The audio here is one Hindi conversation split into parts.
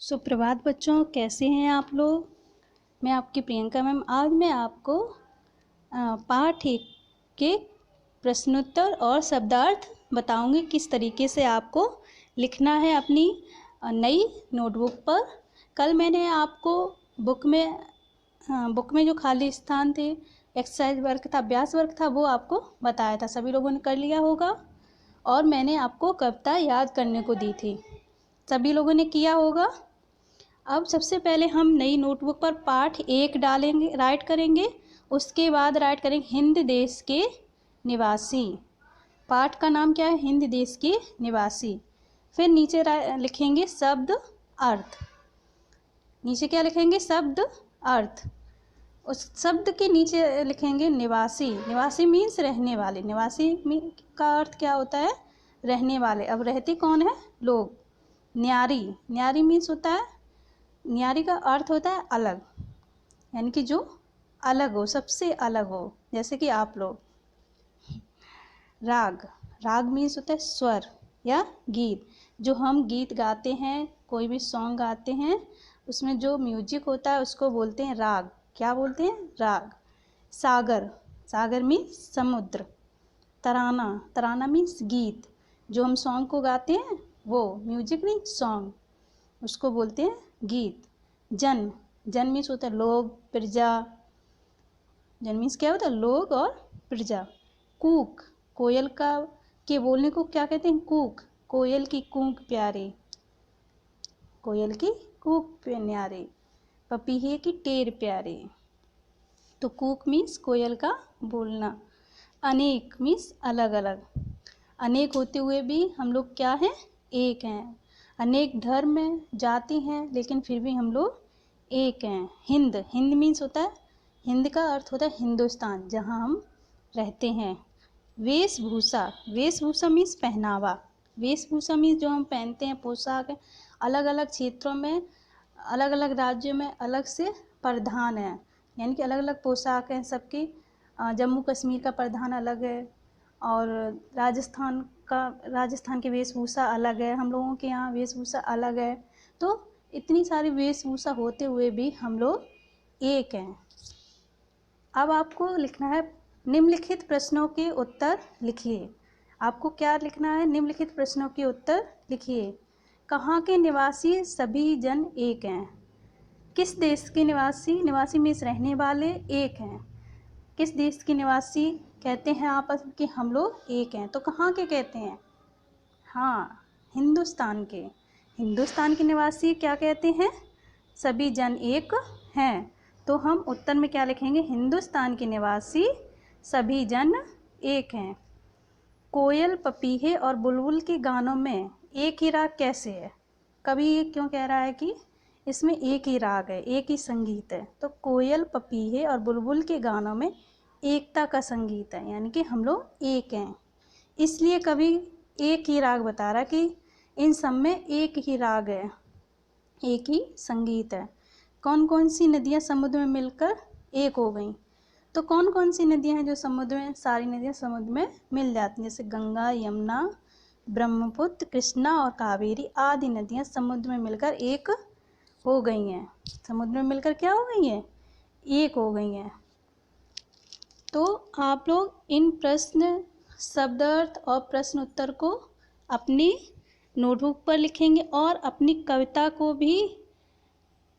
सुप्रभात बच्चों, कैसे हैं आप लोग। मैं आपकी प्रियंका मैम। आज मैं आपको पाठ 1 के प्रश्नोत्तर और शब्दार्थ बताऊंगी किस तरीके से आपको लिखना है अपनी नई नोटबुक पर। कल मैंने आपको बुक में जो खाली स्थान थे, एक्सरसाइज वर्क था, अभ्यास वर्क था, वो आपको बताया था। सभी लोगों ने कर लिया होगा। और मैंने आपको कविता याद करने को दी थी, सभी लोगों ने किया होगा। अब सबसे पहले हम नई नोटबुक पर पाठ 1 डालेंगे, राइट करेंगे। उसके बाद राइट करेंगे हिंद देश के निवासी। पाठ का नाम क्या है? हिंद देश के निवासी। फिर नीचे लिखेंगे शब्द अर्थ। नीचे क्या लिखेंगे? शब्द अर्थ। उस शब्द के नीचे लिखेंगे निवासी। निवासी मीन्स रहने वाले। निवासी का अर्थ क्या होता है? रहने वाले। अब रहते कौन है? लोग। न्यारी। न्यारी मीन्स होता है, न्यारी का अर्थ होता है अलग, यानी कि जो अलग हो, सबसे अलग हो, जैसे कि आप लोग। राग। राग मीन्स होता है स्वर या गीत। जो हम गीत गाते हैं, कोई भी सॉन्ग गाते हैं, उसमें जो म्यूजिक होता है उसको बोलते हैं राग। क्या बोलते हैं? राग। सागर। सागर मीन्स समुद्र। तराना। तराना मीन्स गीत। जो हम सॉन्ग को गाते हैं वो म्यूजिक मीन्स सॉन्ग, उसको बोलते हैं गीत। जन। जन मीन्स होता है लोग, प्रजा। जन मीन्स क्या होता है? लोग और प्रजा। कूक। कोयल के बोलने को क्या कहते हैं? कूक। कोयल की कूक प्यारे। कोयल की कूक प्यारे। पपीहे की टेर प्यारे। तो कूक मीन्स कोयल का बोलना। अनेक मीन्स अलग अलग। अनेक होते हुए भी हम लोग क्या हैं? एक हैं। अनेक धर्म में जाति हैं, लेकिन फिर भी हम लोग एक हैं। हिंद। हिंद मीन्स होता है, हिंद का अर्थ होता है हिंदुस्तान, जहाँ हम रहते हैं। वेशभूषा। वेशभूषा मीन्स पहनावा। वेशभूषा मीन्स जो हम पहनते हैं, पोशाक है। अलग अलग क्षेत्रों में, अलग अलग राज्यों में अलग से परिधान है, यानी कि अलग अलग पोशाक हैं सबकी। जम्मू कश्मीर का परिधान अलग है, और राजस्थान की वेशभूषा अलग है, हम लोगों के यहाँ वेशभूषा अलग है। तो इतनी सारी वेशभूषा होते हुए भी हम लोग एक हैं। अब आपको लिखना है निम्नलिखित प्रश्नों के उत्तर लिखिए। आपको क्या लिखना है? निम्नलिखित प्रश्नों के उत्तर लिखिए। कहाँ के निवासी सभी जन एक हैं? किस देश के निवासी? निवासी मीन्स रहने वाले, एक हैं। किस देश के निवासी कहते हैं आपस में कि हम लोग एक हैं? तो कहाँ के कहते हैं? हाँ, हिंदुस्तान के। हिंदुस्तान के निवासी क्या कहते हैं? सभी जन एक हैं। तो हम उत्तर में क्या लिखेंगे? हिंदुस्तान के निवासी सभी जन एक हैं। कोयल, पपीहे और बुलबुल के गानों में एक ही राग कैसे है? कभी ये क्यों कह रहा है कि इसमें एक ही राग है, एक ही संगीत है? तो कोयल, पपीहे और बुलबुल के गानों में एकता का संगीत है, यानी कि हम लोग एक हैं। इसलिए कभी एक ही राग बता रहा कि इन सब में एक ही राग है, एक ही संगीत है। कौन कौन सी नदियाँ समुद्र में मिलकर एक हो गईं? तो कौन कौन सी नदियाँ हैं जो समुद्र में? सारी नदियाँ समुद्र में मिल जाती हैं, जैसे गंगा, यमुना, ब्रह्मपुत्र, कृष्णा और कावेरी आदि नदियाँ समुद्र में मिलकर एक हो गई हैं। समुद्र में मिलकर क्या हो गई हैं? एक हो गई हैं। तो आप लोग इन प्रश्न, शब्दार्थ और प्रश्न उत्तर को अपनी नोटबुक पर लिखेंगे और अपनी कविता को भी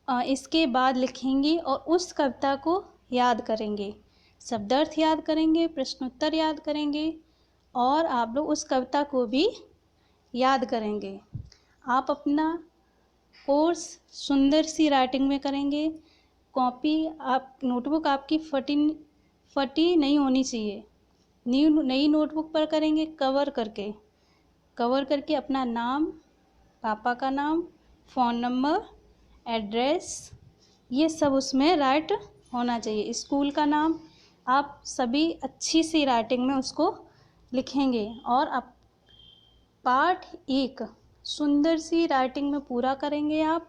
इसके बाद लिखेंगे और उस कविता को याद करेंगे। शब्दार्थ याद करेंगे, प्रश्नोत्तर याद करेंगे, और आप लोग उस कविता को भी याद करेंगे। आप अपना कोर्स सुंदर सी राइटिंग में करेंगे। कॉपी, आप नोटबुक आपकी फटी नहीं होनी चाहिए। नई नोटबुक पर करेंगे कवर करके अपना नाम, पापा का नाम, फ़ोन नंबर, एड्रेस, ये सब उसमें राइट होना चाहिए। स्कूल का नाम, आप सभी अच्छी सी राइटिंग में उसको लिखेंगे। और आप पाठ 1 सुंदर सी राइटिंग में पूरा करेंगे। आप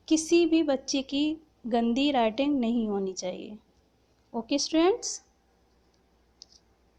किसी भी बच्चे की गंदी राइटिंग नहीं होनी चाहिए। Okay students.